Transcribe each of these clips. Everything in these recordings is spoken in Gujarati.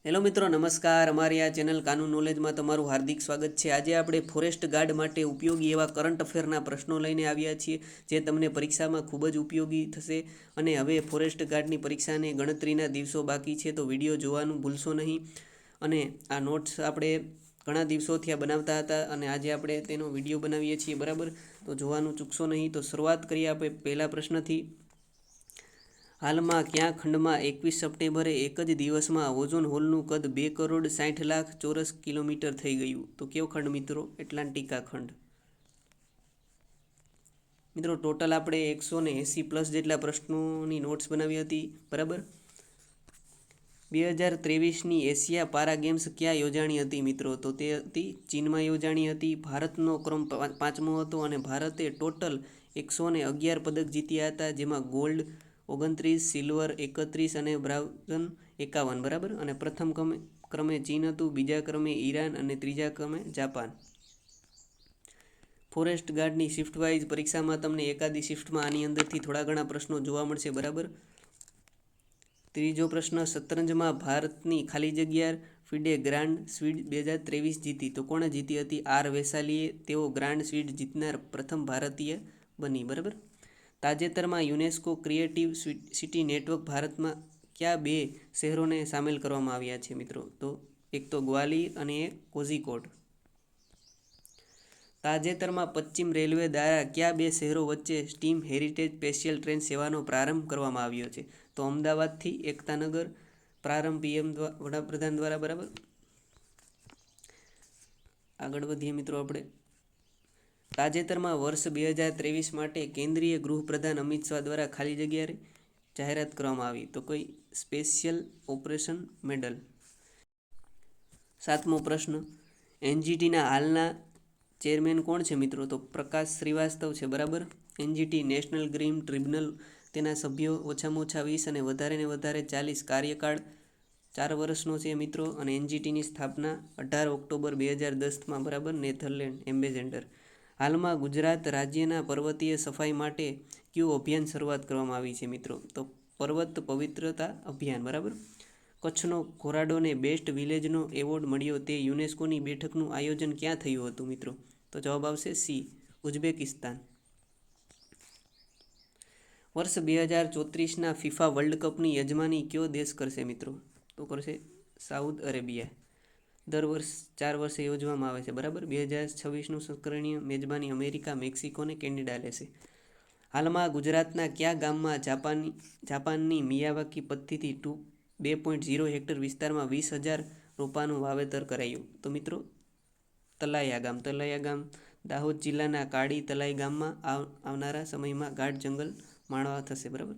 હેલો મિત્રો, નમસ્કાર. અમારી આ ચેનલ કાનૂન નોલેજમાં તમારું હાર્દિક સ્વાગત છે. આજે આપણે ફોરેસ્ટ ગાર્ડ માટે ઉપયોગી એવા કરંટ અફેરના પ્રશ્નો લઈને આવ્યા છીએ, જે તમને પરીક્ષામાં ખૂબ જ ઉપયોગી થશે. અને હવે ફોરેસ્ટ ગાર્ડની પરીક્ષાને ગણતરીના દિવસો બાકી છે, તો વિડીયો જોવાનું ભૂલશો નહીં. અને આ નોટ્સ આપણે ઘણા દિવસોથી આ બનાવતા હતા, અને આજે આપણે તેનો વિડીયો બનાવીએ છીએ, બરાબર? તો જોવાનું ચૂકશો નહીં. તો શરૂઆત કરીએ આપણે પહેલા પ્રશ્નથી. હાલમાં કયા ખંડમાં 21 સપ્ટેમ્બરે એક જ દિવસમાં ઓઝોન હોલનું કદ 2,60,00,000 ચોરસ કિલોમીટર થઈ ગયું? તો કયો ખંડ મિત્રો? એટલાન્ટિકા ખંડ. મિત્રો ટોટલ આપણે 180+ જેટલા પ્રશ્નોની નોટ્સ બનાવી હતી, બરાબર? 2023ની એશિયા પારા ગેમ્સ ક્યાં યોજાણી હતી મિત્રો? તો તે હતી ચીનમાં યોજાણી હતી. ભારતનો ક્રમ 5મો હતો અને ભારતે ટોટલ 111 પદક જીત્યા હતા, જેમાં ગોલ્ડ 29, સિલ્વર 31 અને બ્રોન્ઝ 51, બરાબર? અને પ્રથમ ક્રમે ચીન હતું, બીજા ક્રમે ઈરાન અને ત્રીજા ક્રમે જાપાન. ફોરેસ્ટ ગાર્ડની શિફ્ટ વાઇઝ પરીક્ષામાં તમને એકાદી શિફ્ટમાં આની અંદરથી થોડા ઘણા પ્રશ્નો જોવા મળશે, બરાબર? ત્રીજો પ્રશ્ન, શતરંજમાં ભારતની ખાલી જગ્યા ફિડે ગ્રાન્ડ સ્વીડ 2023 જીતી? તો કોણે જીતી હતી? આર વૈશાલીએ. તેઓ ગ્રાન્ડ સ્વીડ જીતનાર પ્રથમ ભારતીય બની, બરાબર? તાજેતરમાં યુનેસ્કો ક્રિએટિવ સિટી નેટવર્ક ભારતમાં કયા 2 શહેરોને સામેલ કરવામાં આવ્યા છે મિત્રો? તો એક તો ગ્વાલિયર અને એક કોઝિકોડ. તાજેતરમાં પશ્ચિમ રેલવે દ્વારા કયા 2 શહેરો વચ્ચે સ્ટીમ હેરિટેજ સ્પેશિયલ ટ્રેન સેવાનો પ્રારંભ કરવામાં આવ્યો છે? તો અમદાવાદથી એકતાનગર. પ્રારંભ પીએમ વડાપ્રધાન દ્વારા, બરાબર? આગળ વધીએ મિત્રો આપણે. તાજેતરમાં વર્ષ 2023 માટે કેન્દ્રીય ગૃહપ્રધાન અમિત શાહ દ્વારા ખાલી જગ્યા જાહેરાત કરવામાં આવી? તો કોઈ સ્પેશિયલ ઓપરેશન મેડલ. 7મો પ્રશ્ન, એનજીટીના હાલના ચેરમેન કોણ છે મિત્રો? તો પ્રકાશ શ્રીવાસ્તવ છે, બરાબર? એનજીટી નેશનલ ગ્રીન ટ્રિબ્યુનલ, તેના સભ્યો ઓછામાં ઓછા 20 અને વધારે ને વધારે 40 કાર્યકાળ 4 વર્ષનો છે મિત્રો. અને એનજીટીની સ્થાપના 18 ઓક્ટોબર 2010માં, બરાબર? Netherland ambassador. હાલમાં ગુજરાત રાજ્યના પર્વતીય સફાઈ માટે કયું અભિયાન શરૂઆત કરવામાં આવી છે મિત્રો? તો પર્વત પવિત્રતા અભિયાન, બરાબર? કચ્છનો ઘોરાડોને બેસ્ટ વિલેજનો એવોર્ડ મળ્યો, તે યુનેસ્કોની બેઠકનું આયોજન ક્યાં થયું હતું મિત્રો? તો જવાબ આવશે સી, ઉઝબેકિસ્તાન. વર્ષ 2034ના ફિફા વર્લ્ડ કપની યજમાની કયો દેશ કરશે મિત્રો? તો કરશે સાઉદી અરેબિયા. દર વર્ષ 4 વર્ષે યોજવામાં આવે છે, બરાબર? 2026નું સંસ્કરણીય મેજબાની અમેરિકા, મેક્સિકો અને કેનેડા લેશે. હાલમાં ગુજરાતના કયા ગામમાં જાપાનની મિયાવાકી પદ્ધતિથી 2.0 હેક્ટર વિસ્તારમાં 20,000 રોપાનું વાવેતર કરાયું? તો મિત્રો તલાયા ગામ દાહોદ જિલ્લાના કાળી તલાઈ ગામમાં આવનારા સમયમાં ગાઢ જંગલ માણવા થશે, બરાબર?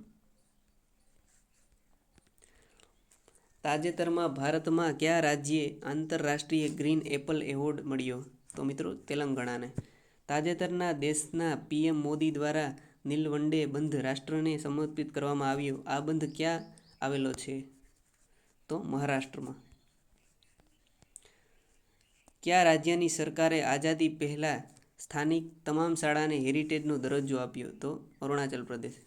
તાજેતરમાં ભારતમાં કયા રાજ્યે આંતરરાષ્ટ્રીય ગ્રીન એપલ એવોર્ડ મળ્યો? તો મિત્રો તેલંગાણાને. તાજેતરના દેશના પીએમ મોદી દ્વારા નીલવંડે બંધ રાષ્ટ્રને સમર્પિત કરવામાં આવ્યો. આ બંધ ક્યાં આવેલો છે? તો મહારાષ્ટ્રમાં. કયા રાજ્યની સરકારે આઝાદી પહેલાં સ્થાનિક તમામ શાળાને હેરિટેજનો દરજ્જો આપ્યો? તો અરુણાચલ પ્રદેશ.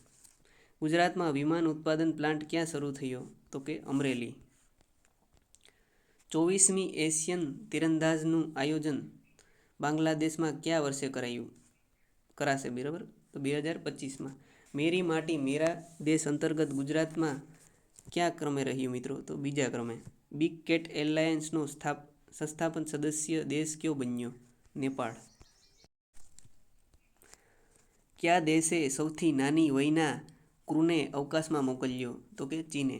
ગુજરાતમાં વિમાન ઉત્પાદન પ્લાન્ટ ક્યાં શરૂ થયો? તો કે અમરેલી. 24મી એશિયન તીરંદાજનું આયોજન બાંગ્લાદેશમાં કયા વર્ષે કરાશે, બરાબર? તો 2025માં. મેરી માટી મેરા દેશ અંતર્ગત ગુજરાતમાં કયા ક્રમે રહ્યું મિત્રો? તો બીજા ક્રમે. બિગ કેટ એરલાઇન્સનો સંસ્થાપક સદસ્ય દેશ કયો બન્યો? નેપાળ. કયા દેશે સૌથી નાની વયના ક્રૂને અવકાશમાં મોકલ્યો? તો કે ચીને.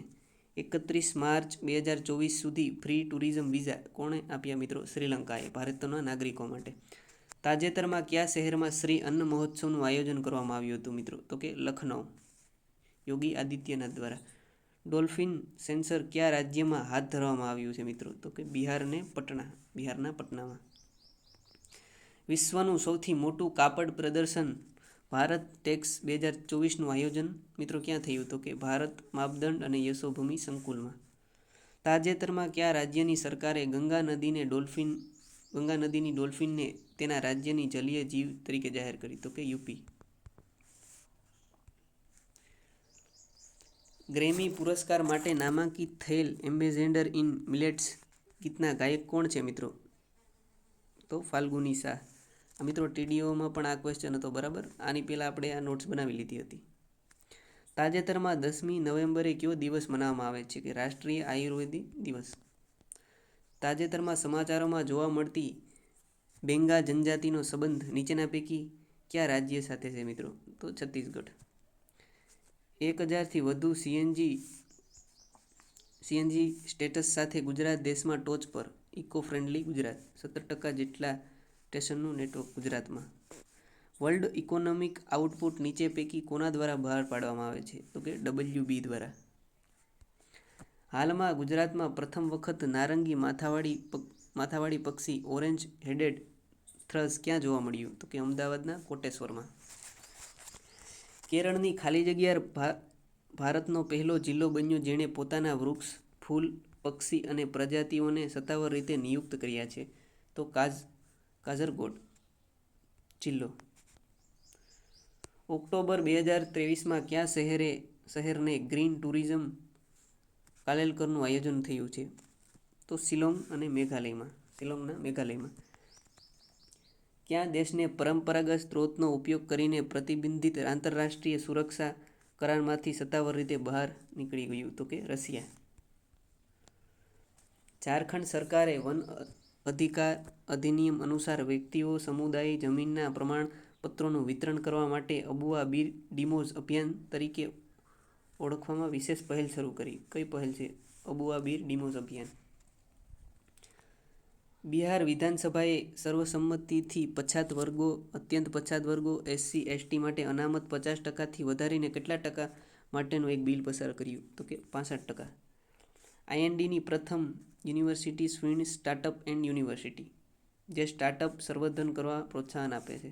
31 માર્ચ 2024 સુધી ફ્રી ટુરિઝમ વિઝા કોણે આપ્યા મિત્રો? શ્રીલંકાએ ભારતના નાગરિકો માટે. તાજેતરમાં કયા શહેરમાં શ્રી અન્ન મહોત્સવનું આયોજન કરવામાં આવ્યું હતું મિત્રો? તો કે લખનઉ, યોગી આદિત્યનાથ દ્વારા. ડોલ્ફિન સેન્સર કયા રાજ્યમાં હાથ ધરવામાં આવ્યું છે મિત્રો? તો કે બિહારના પટનામાં. વિશ્વનું સૌથી મોટું કાપડ પ્રદર્શન ભારત ટેક્સ 2024નું આયોજન મિત્રો ક્યાં થયું? તો કે ભારત માપદંડ અને યશોભૂમિ સંકુલમાં. તાજેતરમાં કયા રાજ્યની સરકારે ગંગા નદીની ડોલ્ફિનને તેના રાજ્યની જલીય જીવ તરીકે જાહેર કરી? તો કે યુપી. ગ્રેમી પુરસ્કાર માટે નામાંકિત થયેલ એમ્બેસેડર ઇન મિલેટ્સ ગીતના ગાયક કોણ છે મિત્રો? તો ફાલ્ગુની શાહ. મિત્રો ટીડીઓમાં પણ આ ક્વેશ્ચન હતો, બરાબર. આની પહેલાં આપણે આ નોટ્સ બનાવી લીધી હતી. તાજેતરમાં 10મી નવેમ્બરે કયો દિવસ મનાવવામાં આવે છે? કે રાષ્ટ્રીય આયુર્વેદિક દિવસ. તાજેતરમાં સમાચારોમાં જોવા મળતી બેંગા જનજાતિનો સંબંધ નીચેના પૈકી કયા રાજ્ય સાથે છે મિત્રો? તો છત્તીસગઢ. 1000થી વધુ સીએનજી સ્ટેટસ સાથે ગુજરાત દેશમાં ટોચ પર. Eco friendly Gujarat. 17% જેટલા સ્ટેશનનું નેટવર્ક ગુજરાતમાં. વર્લ્ડ ઇકોનોમિક આઉટપુટ નીચે પૈકી કોના દ્વારા બહાર પાડવામાં આવે છે? તો કે WB દ્વારા. હાલમાં ગુજરાતમાં પ્રથમ વખત નારંગી માથાવાળી પક્ષી ઓરેન્જ હેડેડ થ્રસ ક્યાં જોવા મળ્યું? તો કે અમદાવાદના કોટેશ્વરમાં. કેરળની ખાલી જગ્યા ભારતનો પહેલો જિલ્લો બન્યો જેણે પોતાના વૃક્ષ, ફૂલ, પક્ષી અને પ્રજાતિઓને સત્તાવાર રીતે નિયુક્ત કર્યા છે. તો કાઝરગોડ જિલ્લો. ઓક્ટોબર 2023માં કયા શહેરને ગ્રીન ટુરિઝમ કાલેલકરનું આયોજન થયું છે? તો શિલોંગના મેઘાલયમાં. કયા દેશને પરંપરાગત સ્ત્રોતનો ઉપયોગ કરીને પ્રતિબંધિત આંતરરાષ્ટ્રીય સુરક્ષા કરારમાંથી સત્તાવાર રીતે બહાર નીકળી ગયું? તો કે રશિયા. ઝારખંડ સરકારે વન અધિકાર અધિનિયમ અનુસાર વ્યક્તિઓ સમુદાય જમીનના પ્રમાણપત્રોનું વિતરણ કરવા માટે અબુઆ બીર ડિમોઝ અભિયાન તરીકે ઓળખવામાં વિશેષ પહેલ શરૂ કરી. કઈ પહેલ છે? અબુઆ બીર ડિમોઝ અભિયાન. બિહાર વિધાનસભાએ સર્વસંમતિથી પછાત વર્ગો, અત્યંત પછાત વર્ગો, SC/ST માટે અનામત 50%થી વધારીને કેટલા ટકા માટેનું એક બિલ પસાર કર્યું? તો કે 65%. INDની પ્રથમ university Sweden startup and university, જે સ્ટાર્ટઅપ સંવર્ધન કરવા પ્રોત્સાહન આપે છે.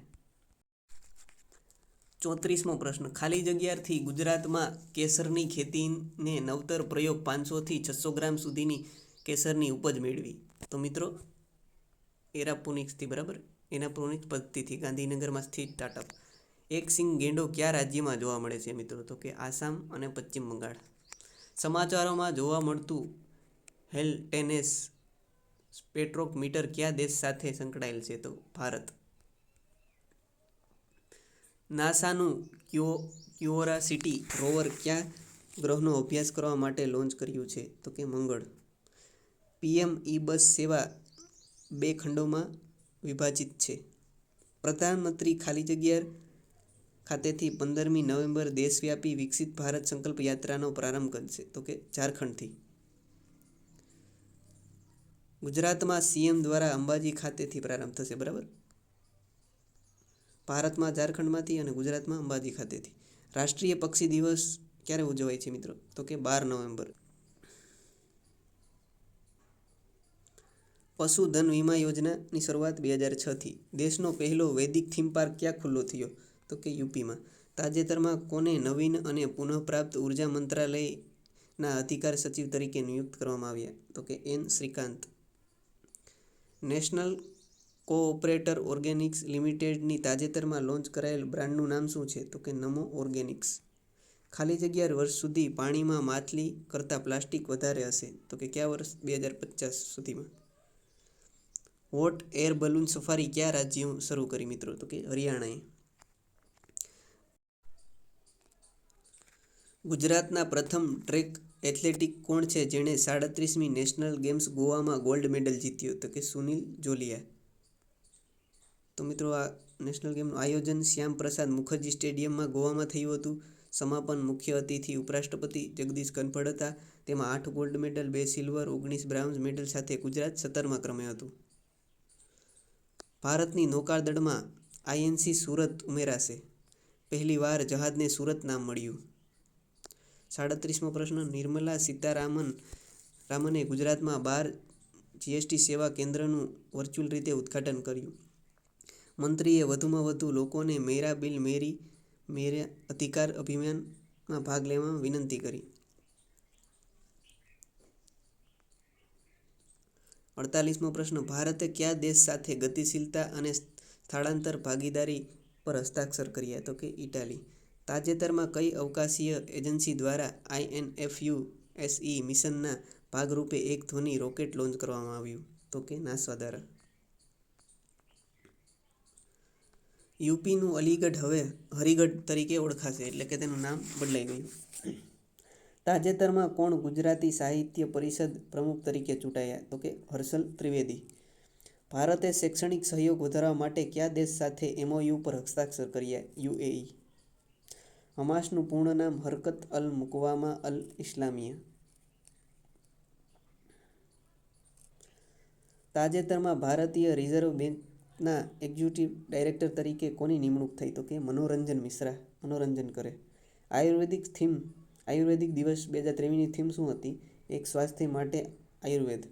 34મો પ્રશ્ન. ખાલી જગ્યાથી ગુજરાતમાં કેસરની ખેતીને નવતર પ્રયોગ 500થી 600 ગ્રામ સુધીની કેસરની ઉપજ મેળવી. તો મિત્રો એરોપોનિક્સથી, બરાબર. એરોપોનિક્સ પદ્ધતિથી ગાંધીનગરમાં સ્થિત સ્ટાર્ટઅપ. એક સિંગ ગેંડો કયા રાજ્યમાં જોવા મળે છે મિત્રો? તો કે આસામ અને પશ્ચિમ બંગાળ. સમાચારોમાં જોવા મળતું હેલટેનેસ સ્પેક્ટ્રોમીટર કયા દેશ સાથે સંકળાયેલ છે? તો ભારત. નાસાનું ક્યુરોસિટી રોવર કયા ગ્રહનો અભ્યાસ કરવા માટે લોન્ચ કર્યું છે? તો કે મંગળ. PM ઈ-બસ સેવા 2 ખંડોમાં વિભાજિત છે. પ્રધાનમંત્રી ખાલી જગ્યા ખાતેથી 15મી નવેમ્બર દેશવ્યાપી વિકસિત ભારત સંકલ્પ યાત્રાનો પ્રારંભ કરશે? તો કે ઝારખંડથી. ગુજરાતમાં CM દ્વારા અંબાજી ખાતેથી પ્રારંભ થશે, બરાબર. ભારતમાં ઝારખંડમાંથી અને ગુજરાતમાં અંબાજી ખાતેથી. રાષ્ટ્રીય પક્ષી દિવસ ક્યારે ઉજવાય છે મિત્રો? તો કે 12 નવેમ્બર. પશુધન વીમા યોજનાની શરૂઆત 2006થી. દેશનો પહેલો વૈદિક થીમ પાર્ક ક્યાં ખુલ્લો થયો? તો કે UPમાં. તાજેતરમાં કોને નવીન અને પુનઃપ્રાપ્ત ઉર્જા મંત્રાલયના અધિકાર સચિવ તરીકે નિયુક્ત કરવામાં આવ્યા? તો કે N. Srikanth. National cooperative organics લિમિટેડની તાજેતરમાં લોન્ચ કરાયેલ બ્રાન્ડનું નામ શું છે? તો કે નમો ઓર્ગેનિક્સ. ખાલી જગ્યા વર્ષ સુધી પાણીમાં માછલી કરતાં પ્લાસ્ટિક વધારે હશે? તો કે કયા વર્ષ? 2050 સુધીમાં. હોટ એર બલૂન સફારી કયા રાજ્યો શરૂ કરી મિત્રો? તો કે હરિયાણાએ. ગુજરાતના પ્રથમ ટ્રેક એથ્લેટિક કોણ છે જેણે 37મી નેશનલ ગેમ્સ ગોવામાં ગોલ્ડ મેડલ જીત્યો? તો કે સુનિલ જોલિયા. તો મિત્રો આ નેશનલ ગેમનું આયોજન શ્યામ પ્રસાદ મુખર્જી સ્ટેડિયમમાં ગોવામાં થયું હતું. સમાપન મુખ્ય અતિથિ ઉપરાષ્ટ્રપતિ જગદીશ ધનખડ હતા. તેમાં 8 gold medal, 2 silver, 19 bronze medal સાથે ગુજરાત 17મા ક્રમે હતું. ભારતની નૌકાદળમાં INC સુરત ઉમેરાશે. પહેલી વાર જહાજને સુરત નામ મળ્યું. 37મો પ્રશ્ન. નિર્મલા સીતારામને ગુજરાતમાં 12 GST સેવા કેન્દ્રનું વર્ચ્યુઅલ રીતે ઉદ્ઘાટન કર્યું. મંત્રીએ વધુમાં વધુ લોકોને મેરા બિલ મેરા અધિકાર અભિયાનમાં ભાગ લેવા વિનંતી કરી. 48મો પ્રશ્ન. ભારતે કયા દેશ સાથે ગતિશીલતા અને સ્થળાંતર ભાગીદારી પર હસ્તાક્ષર કર્યા? તો કે ઇટાલી. તાજેતરમાં કઈ અવકાશીય એજન્સી દ્વારા INFUSE મિશનના ભાગરૂપે એક ધ્વનિ રોકેટ લોન્ચ કરવામાં આવ્યું? તો કે નાસા દ્વારા. યુપીનું અલીગઢ હવે હરિગઢ તરીકે ઓળખાશે, એટલે કે તેનું નામ બદલાઈ ગયું. તાજેતરમાં કોણ ગુજરાતી સાહિત્ય પરિષદ પ્રમુખ તરીકે ચૂંટાયા? તો કે હર્ષલ ત્રિવેદી. ભારતે શૈક્ષણિક સહયોગ વધારવા માટે કયા દેશ સાથે MOU પર હસ્તાક્ષર કર્યા? UAE. હમાસનું પૂર્ણ નામ હરકત અલ મુકવામા અલ ઇસ્લામિયા. તાજેતરમાં ભારતીય રિઝર્વ બેંકના એક્ઝિક્યુટિવ ડાયરેક્ટર તરીકે કોની નિમણૂક થઈ? તો કે મનોરંજન મિશ્રા. મનોરંજન કરે. આયુર્વેદિક દિવસ 2023ની થીમ શું હતી? એક સ્વાસ્થ્ય માટે આયુર્વેદ.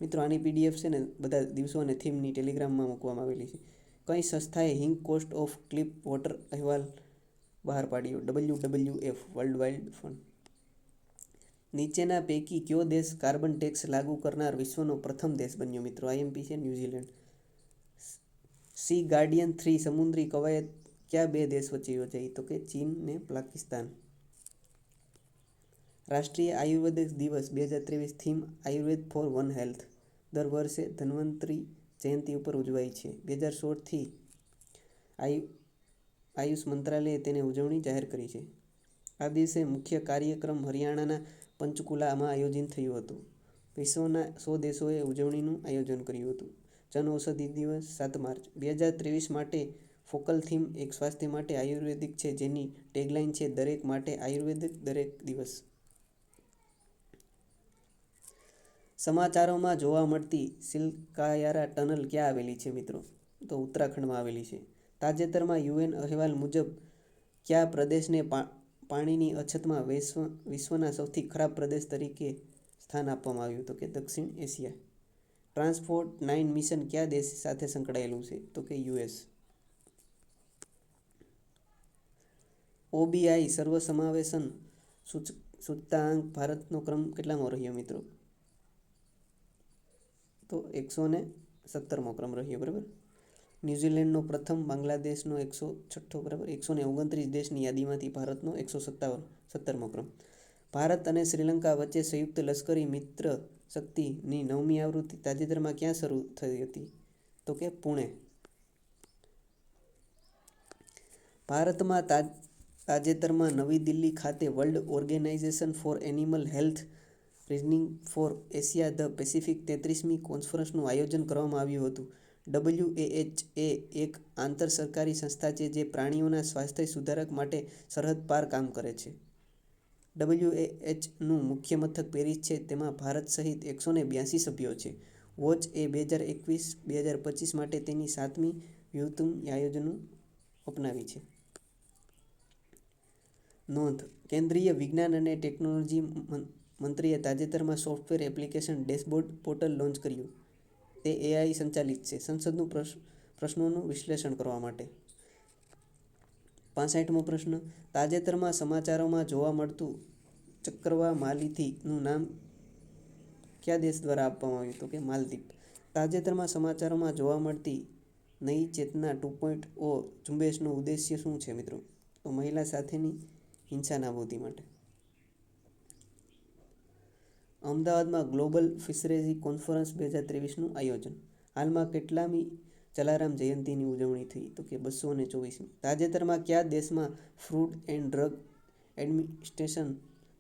મિત્રો, આની PDF છે ને બધા દિવસો અને થીમની ટેલિગ્રામમાં મૂકવામાં આવેલી છે. કઈ સંસ્થાએ હિંગ કોસ્ટ ઓફ ક્લિપ વોટર અહેવાલ બહાર પાડ્યો? WWF world wild fund. નીચેના પૈકી કયો દેશ કાર્બન ટેક્સ લાગુ કરનાર વિશ્વનો પ્રથમ દેશ બન્યો? મિત્રો, IMP છે ન્યૂઝીલેન્ડ. સી ગાર્ડિયન 3 સમુદ્રી કવાયત કયા બે દેશ વચ્ચે યોજાઈ? તો કે ચીન ને પાકિસ્તાન. રાષ્ટ્રીય આયુર્વેદ દિવસ 2023 theme Ayurveda for one health. દર વર્ષે ધન્વંતરી જયંતિ ઉપર ઉજવાય છે. 2016થી આયુષ મંત્રાલયે તેને ઉજવણી જાહેર કરી છે. આ દિવસે મુખ્ય કાર્યક્રમ હરિયાણાના પંચકુલામાં આયોજિત થયું હતું. વિશ્વના 100 દેશોએ ઉજવણીનું આયોજન કર્યું હતું. જન ઔષધિ દિવસ 7 માર્ચ. 2023 માટે ફોકલ થીમ એક સ્વાસ્થ્ય માટે આયુર્વેદિક છે, જેની ટેગલાઇન છે દરેક માટે આયુર્વેદિક દરેક દિવસ. સમાચારોમાં જોવા મળતી સિલકાયારા ટનલ ક્યાં આવેલી છે? મિત્રો, તો ઉત્તરાખંડમાં આવેલી છે. તાજેતરમાં UN અહેવાલ મુજબ કયા પ્રદેશને પાણીની અછતમાં વિશ્વના સૌથી ખરાબ પ્રદેશ તરીકે સ્થાન આપવામાં આવ્યું? તો કે દક્ષિણ એશિયા. ટ્રાન્સપોર્ટ 9 મિશન કયા દેશ સાથે સંકળાયેલું છે? તો કે US. OBI સર્વસમાવેશન સૂચકાંક ભારતનો ક્રમ કેટલામો રહ્યો? મિત્રો, તો 117મો ક્રમ રહ્યો. બરાબર. ન્યૂઝીલેન્ડનો પ્રથમ, બાંગ્લાદેશનો 106, બરાબર. 129 દેશની યાદીમાંથી ભારતનો 117મો ક્રમ. ભારત અને શ્રીલંકા વચ્ચે સંયુક્ત લશ્કરી મિત્ર શક્તિની 9મી આવૃત્તિ તાજેતરમાં ક્યાં શરૂ થઈ હતી? તો કે પુણે. ભારતમાં તાજેતરમાં નવી દિલ્હી ખાતે world organisation for animal health reasoning for Asia the Pacific 33મી કોન્ફરન્સનું આયોજન કરવામાં આવ્યું હતું. WAH એ એક આંતર સરકારી સંસ્થા છે જે પ્રાણીઓના સ્વાસ્થ્ય સુધારક માટે સરહદ પાર કામ કરે છે. WAHનું મુખ્ય મથક પેરિસ છે. તેમાં ભારત સહિત 182 સભ્યો છે. વોચ એ 2021-2025 માટે તેની 7મી વ્યૂહત્તમ આયોજનો અપનાવી છે. નોંધ: કેન્દ્રીય વિજ્ઞાન અને ટેકનોલોજી મંત્રીએ તાજેતરમાં software application dashboard portal launch કર્યું. તે AI સંચાલિત છે, સંસદનું પ્રશ્નોનું વિશ્લેષણ કરવા માટે. 65મો પ્રશ્ન. તાજેતરમાં સમાચારોમાં જોવા મળતું ચક્રવા માલિથીનું નામ કયા દેશ દ્વારા આપવામાં આવ્યું? તો કે માલદીવ. તાજેતરમાં સમાચારોમાં જોવા મળતી નઈ ચેતના 2.0 ઝુંબેશનો ઉદ્દેશ્ય શું છે? મિત્રો, તો મહિલા સાથેની હિંસા નાબૂદી માટે. અમદાવાદમાં ગ્લોબલ ફિશરેઝ કોન્ફરન્સ 2023નું આયોજન. હાલમાં કેટલામી જલારામ જયંતિની ઉજવણી થઈ? તો કે 224મી. તાજેતરમાં કયા દેશમાં ફૂડ એન્ડ ડ્રગ એડમિનિસ્ટ્રેશન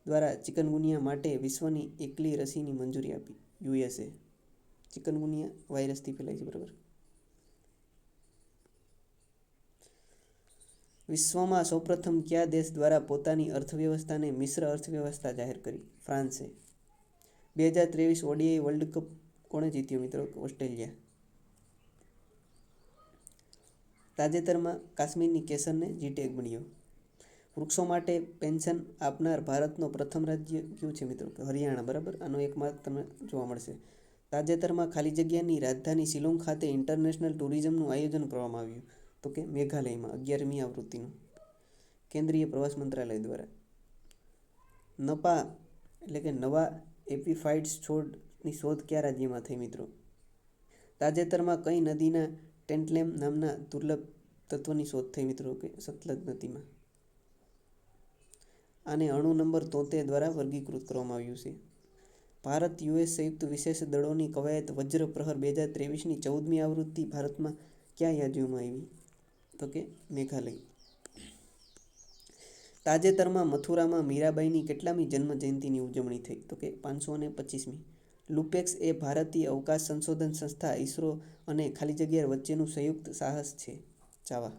દ્વારા ચિકનગુનિયા માટે વિશ્વની એકલી રસીની મંજૂરી આપી? USA. ચિકનગુનિયા વાયરસથી ફેલાય છે. બરાબર. વિશ્વમાં સૌપ્રથમ કયા દેશ દ્વારા પોતાની અર્થવ્યવસ્થાને મિશ્ર અર્થવ્યવસ્થા જાહેર કરી? ફ્રાન્સે. 2023 ODI વર્લ્ડ કપ કોણે જીત્યો? મિત્રો, ઓસ્ટ્રેલિયા. તાજેતરમાં કાશ્મીરની કેસરને G-Tag મળ્યો. વૃક્ષો માટે પેન્શન આપનાર ભારતનો પ્રથમ રાજ્ય કયું છે? મિત્રો, હરિયાણા. બરાબર. આનો એક માર્ક તમને જોવા મળશે. તાજેતરમાં ખાલી જગ્યાની રાજધાની શિલોંગ ખાતે ઇન્ટરનેશનલ ટુરિઝમનું આયોજન કરવામાં આવ્યું. તો કે મેઘાલયમાં 11મી આવૃત્તિનું. કેન્દ્રીય પ્રવાસ મંત્રાલય દ્વારા. નપા એટલે કે નવા એપીફાઇડ્સ છોડની શોધ કયા રાજ્યમાં થઈ? મિત્રો, તાજેતરમાં કઈ નદીના ટેન્ટલેમ નામના દુર્લભ તત્વની શોધ થઈ? મિત્રો, કે સતલજ નદીમાં. આને અણુ નંબર 73 દ્વારા વર્ગીકૃત કરવામાં આવ્યું છે. ભારત યુએસ સંયુક્ત વિશેષ દળોની કવાયત વજ્ર પ્રહર 2023ની 14મી આવૃત્તિ ભારતમાં ક્યાં યોજવામાં આવી? તો કે મેઘાલય. તાજેતરમાં મથુરામાં મીરાબાઈની કેટલામી જન્મ જયંતિની ઉજવણી થઈ? તો કે 525મી. લુપેક્સ એ ભારતીય અવકાશ સંશોધન સંસ્થા ઇસરો અને ખાલી જગ્યા વચ્ચેનું સંયુક્ત સાહસ છે. ચાવા.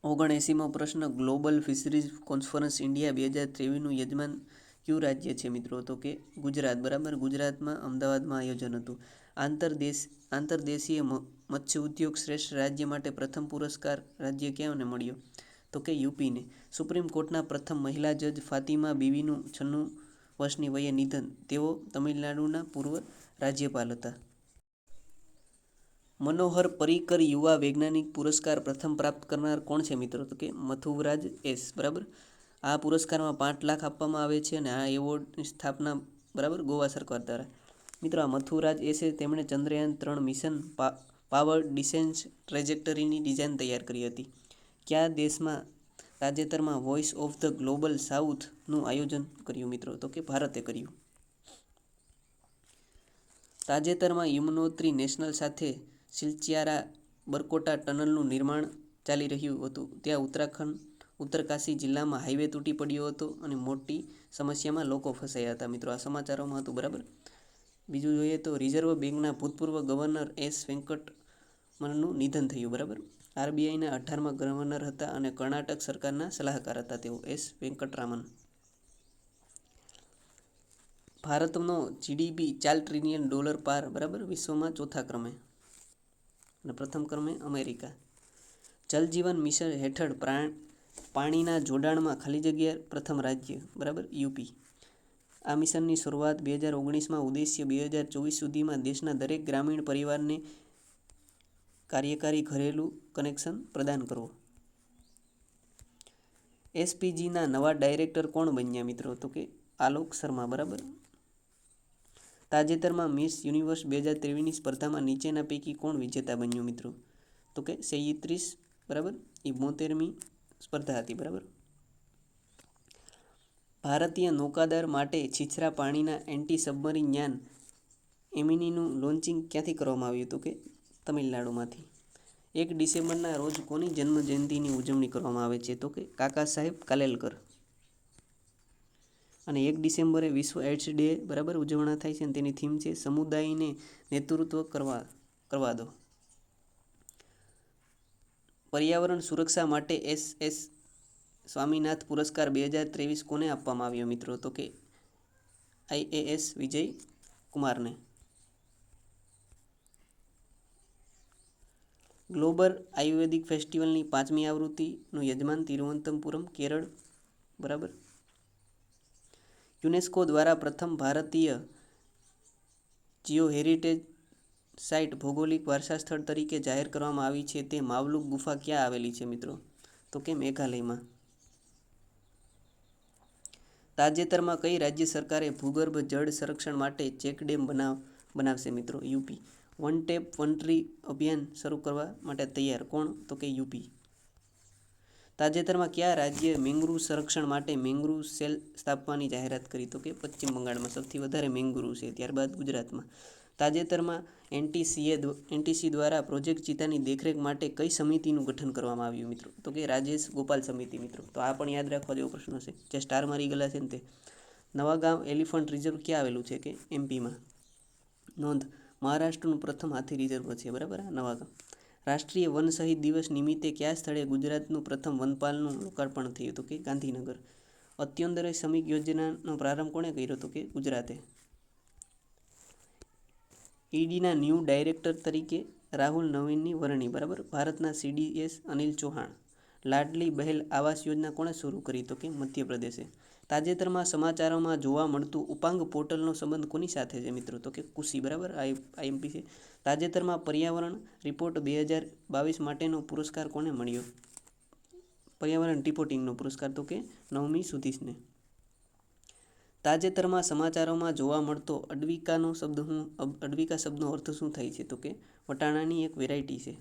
79મો પ્રશ્ન. ગ્લોબલ ફિશરીઝ કોન્ફરન્સ ઇન્ડિયા 2023નું યજમાન કયું રાજ્ય છે મિત્રો? તો કે ગુજરાત. બરાબર. ગુજરાતમાં અમદાવાદમાં આયોજન હતું. આંતરદેશીય મત્સ્ય ઉદ્યોગ શ્રેષ્ઠ રાજ્ય માટે પ્રથમ પુરસ્કાર રાજ્ય ક્યાંને મળ્યો? તો કે યુપીને. સુપ્રીમ કોર્ટના પ્રથમ મહિલા જજ ફાતિમા બીવીનું 96 વર્ષની વયે નિધન. તેઓ તમિલનાડુના પૂર્વ રાજ્યપાલ હતા. મનોહર પર્રિકર યુવા વૈજ્ઞાનિક પુરસ્કાર પ્રથમ પ્રાપ્ત કરનાર કોણ છે મિત્રો? તો કે મથુવરાજ એસ. બરાબર. આ પુરસ્કારમાં 5 લાખ આપવામાં આવે છે અને આ એવોર્ડની સ્થાપના બરાબર ગોવા સરકાર દ્વારા. મિત્રો આ મથુરાજ એસે તેમણે ચંદ્રયાન 3 મિશન પાવર ડિસેન્ટ ટ્રેજેક્ટરીની ડિઝાઇન તૈયાર કરી હતી. કયા દેશમાં તાજેતરમાં વોઇસ ઓફ ધ ગ્લોબલ સાઉથનું આયોજન કર્યું મિત્રો? તો કે ભારતે કર્યું. તાજેતરમાં યમુનોત્રી નેશનલ સાથે સિલચિયારા બરકોટા ટનલનું નિર્માણ ચાલી રહ્યું હતું. ત્યાં ઉત્તરકાશી જિલ્લામાં હાઈવે તૂટી પડ્યો હતો અને મોટી સમસ્યામાં લોકો ફસાયા હતા. મિત્રો આ સમાચારોમાં હતું. બરાબર. બીજું જોઈએ તો રિઝર્વ બેંકના ભૂતપૂર્વ ગવર્નર એસ વેંકટરમણનું નિધન થયું. બરાબર. આરબીઆઈના 18મા ગવર્નર હતા અને કર્ણાટક સરકારના સલાહકાર હતા તેઓ એસ વેંકટરામન. ભારતનો જીડીપી $4 ટ્રિલિયન પાર. બરાબર. વિશ્વમાં ચોથા ક્રમે અને પ્રથમ ક્રમે અમેરિકા. જલ જીવન મિશન હેઠળ પાણીના જોડાણમાં ખાલી જગ્યા પ્રથમ રાજ્ય. બરાબર. યુપી. આ મિશનની શરૂઆત 2019માં. ઉદ્દેશ્ય 2024 સુધીમાં દેશના દરેક ગ્રામીણ પરિવારને કાર્યકારી ઘરેલું કનેક્શન પ્રદાન કરવો. એસપીજીના નવા ડાયરેક્ટર કોણ બન્યા મિત્રો? તો કે આલોક શર્મા. બરાબર. તાજેતરમાં મિસ યુનિવર્સ 2023ની સ્પર્ધામાં નીચેના પૈકી કોણ વિજેતા બન્યું મિત્રો? તો કે 37. બરાબર. એ 72મી સ્પર્ધા હતી. બરાબર. ભારતીય નૌકાદળ માટે છીછરા પાણીના એન્ટી સબમરીન યાન એમિનીનું લોન્ચિંગ ક્યાંથી કરવામાં આવ્યું? તો કે તમિલનાડુમાંથી. 1 ડિસેમ્બરના રોજ કોની જન્મ જયંતિની ઉજવણી કરવામાં આવે છે? તો કે કાકા સાહેબ કાલેલકર. અને 1 ડિસેમ્બરે વિશ્વ એડ્સ ડે બરાબર ઉજવણા થાય છે અને તેની થીમ છે સમુદાયને નેતૃત્વ કરવા દો. પર્યાવરણ સુરક્ષા માટે SS સ્વામીનાથ પુરસ્કાર 2023 કોને આપવામાં આવ્યો મિત્રો? તો કે IAS વિજય કુમારને. ગ્લોબલ આયુર્વેદિક ફેસ્ટિવલની 5મી આવૃત્તિનું યજમાન તિરુવનંતપુરમ, કેરળ. બરાબર. યુનેસ્કો દ્વારા પ્રથમ ભારતીય જીઓ હેરિટેજ સાઇટ ભૌગોલિક વારસા સ્થળ તરીકે જાહેર કરવામાં આવી છે તે માવલુક ગુફા ક્યાં આવેલી છે મિત્રો? તો કે મેઘાલયમાં. તાજેતરમાં કઈ રાજ્ય સરકારે ભૂગર્ભ જળ સંરક્ષણ માટે ચેકડેમ બનાવશે મિત્રો? UP. One tap one tree અભિયાન શરૂ કરવા માટે તૈયાર. કોણ? તો કે યુપી. તાજેતરમાં કયા રાજ્ય મેંગ્રુવ સંરક્ષણ માટે મેંગ્રુવ સેલ સ્થાપવાની જાહેરાત કરી? તો કે પશ્ચિમ બંગાળમાં સૌથી વધારે મેંગ્રુવ છે. ત્યારબાદ ગુજરાતમાં. તાજેતરમાં એનટીસી દ્વારા પ્રોજેક્ટ ચિતાની દેખરેખ માટે કઈ સમિતિનું ગઠન કરવામાં આવ્યું મિત્રો? તો કે રાજેશ ગોપાલ સમિતિ મિત્રો. તો આ પણ યાદ રાખવા જેવો પ્રશ્ન છે. જે સ્ટાર મારી ગયેલા છે ને તે. નવાગામ એલિફન્ટ રિઝર્વ ક્યાં આવેલું છે? કે એમપીમાં. નોંધ: મહારાષ્ટ્રનું પ્રથમ હાથી રિઝર્વ છે. બરાબર. નવાગામ. રાષ્ટ્રીય વન શહીદ દિવસ નિમિત્તે કયા સ્થળે ગુજરાતનું પ્રથમ વનપાલનું લોકાર્પણ થયું? તો કે ગાંધીનગર. અત્યોદય શ્રમિક યોજનાનો પ્રારંભ કોણે કર્યો? તો કે ગુજરાતે. ઈડીના ન્યૂ ડાયરેક્ટર તરીકે રાહુલ નવીનની વરણી. બરાબર. ભારતના CDS અનિલ ચૌહાણ. લાડલી બહેલ આવાસ યોજના કોણે શરૂ કરી? તો કે મધ્યપ્રદેશે. તાજેતરમાં સમાચારોમાં જોવા મળતું ઉપાંગ પોર્ટલનો સંબંધ કોની સાથે છે મિત્રો? તો કે કુશી. બરાબર. IMP છે. તાજેતરમાં પર્યાવરણ રિપોર્ટ 2022 માટેનો પુરસ્કાર કોને મળ્યો? પર્યાવરણ રિપોર્ટિંગનો પુરસ્કાર તો કે નવમી સુધીશને. તાજેતરમાં સમાચારોમાં જોવા મળતો અડવિકા શબ્દનો અર્થ શું થાય છે? તો કે વટાણાની એક વેરાયટી છે.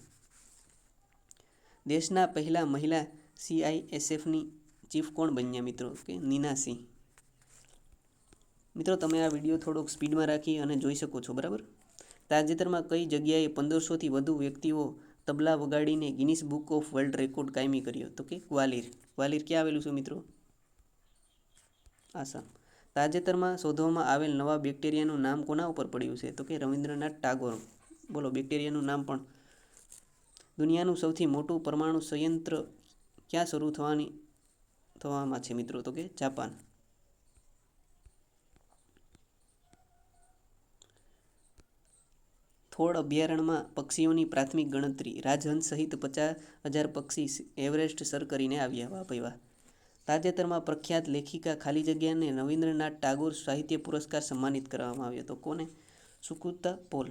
દેશના પહેલા મહિલા CISFની ચીફ કોણ બન્યા મિત્રો? કે નીના સિંહ. મિત્રો તમે આ વિડીયો થોડોક સ્પીડમાં રાખી અને જોઈ શકો છો, બરાબર. તાજેતરમાં કઈ જગ્યાએ 1500થી વધુ વ્યક્તિઓ તબલા વગાડીને Guinness book of world record કાયમી કર્યો? તો કે ગ્વાલિયર. ગ્વાલિયર ક્યાં આવેલું છે મિત્રો? આસામ. તાજેતરમાં શોધવામાં આવેલ નવા બેક્ટેરિયાનું નામ કોના ઉપર પડ્યું છે? તો કે રવિન્દ્રનાથ ટાગોર. બોલો, બેક્ટેરિયાનું નામ પણ. દુનિયાનું સૌથી મોટું પરમાણુ સંયંત્ર ક્યાં શરૂ થવામાં છે મિત્રો? તો કે જાપાન. થોળ અભયારણ્યમાં પક્ષીઓની પ્રાથમિક ગણતરી. રાજહંસ સહિત 50,000 પક્ષી એવરેસ્ટ સર કરીને આવ્યા. વાહ ભાઈ વાહ. તાજેતરમાં પ્રખ્યાત લેખિકા ખાલી જગ્યાને રવિન્દ્રનાથ ટાગોર સાહિત્ય પુરસ્કાર સન્માનિત કરવામાં આવ્યો. તો કોને? સુકૃતા પોલ.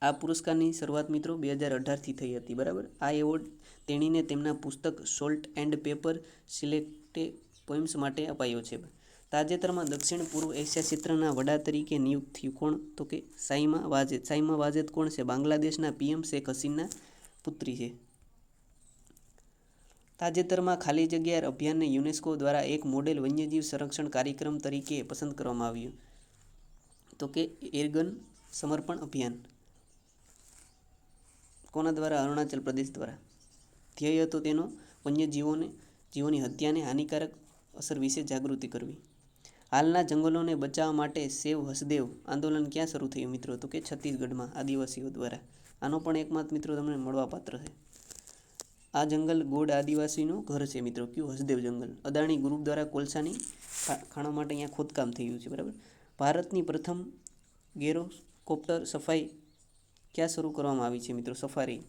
આ પુરસ્કારની શરૂઆત મિત્રો 2018થી થઈ હતી, બરાબર. આ એવોર્ડ તેણીને તેમના પુસ્તક salt and paper selected poems માટે અપાયો છે. તાજેતરમાં દક્ષિણ પૂર્વ એશિયા ક્ષેત્રના વડા તરીકે નિયુક્ત થયું કોણ? તો કે સાઈમા વાજેદ. સાઈમા વાજેદ કોણ છે? બાંગ્લાદેશના પીએમ શેખ હસીના પુત્રી છે. તાજેતરમાં ખાલી જગ્યા અભિયાનને યુનેસ્કો દ્વારા એક મોડેલ વન્યજીવ સંરક્ષણ કાર્યક્રમ તરીકે પસંદ કરવામાં આવ્યું. તો કે એર્ગન સમર્પણ અભિયાન. કોના દ્વારા? અરુણાચલ પ્રદેશ દ્વારા. ધ્યેય હતો તેનો વન્યજીવોની હત્યાને હાનિકારક અસર વિશે જાગૃતિ કરવી. હાલના જંગલોને બચાવવા માટે સેવ હસદેવ આંદોલન ક્યાં શરૂ થયું મિત્રો? તો કે છત્તીસગઢમાં આદિવાસીઓ દ્વારા. આનો પણ એકમત મિત્રો તમને મળવાપાત્ર છે. આ જંગલ ગોંડ આદિવાસીનું ઘર છે મિત્રો. કયું? હસદેવ જંગલ. અદાણી ગ્રુપ દ્વારા કોલસાની ખાણો માટે અહીંયા ખોદકામ થયું છે, બરાબર. ભારતની પ્રથમ ગેરોકોપ્ટર સફાઈ ક્યાં શરૂ કરવામાં આવી છે મિત્રો? સફારી,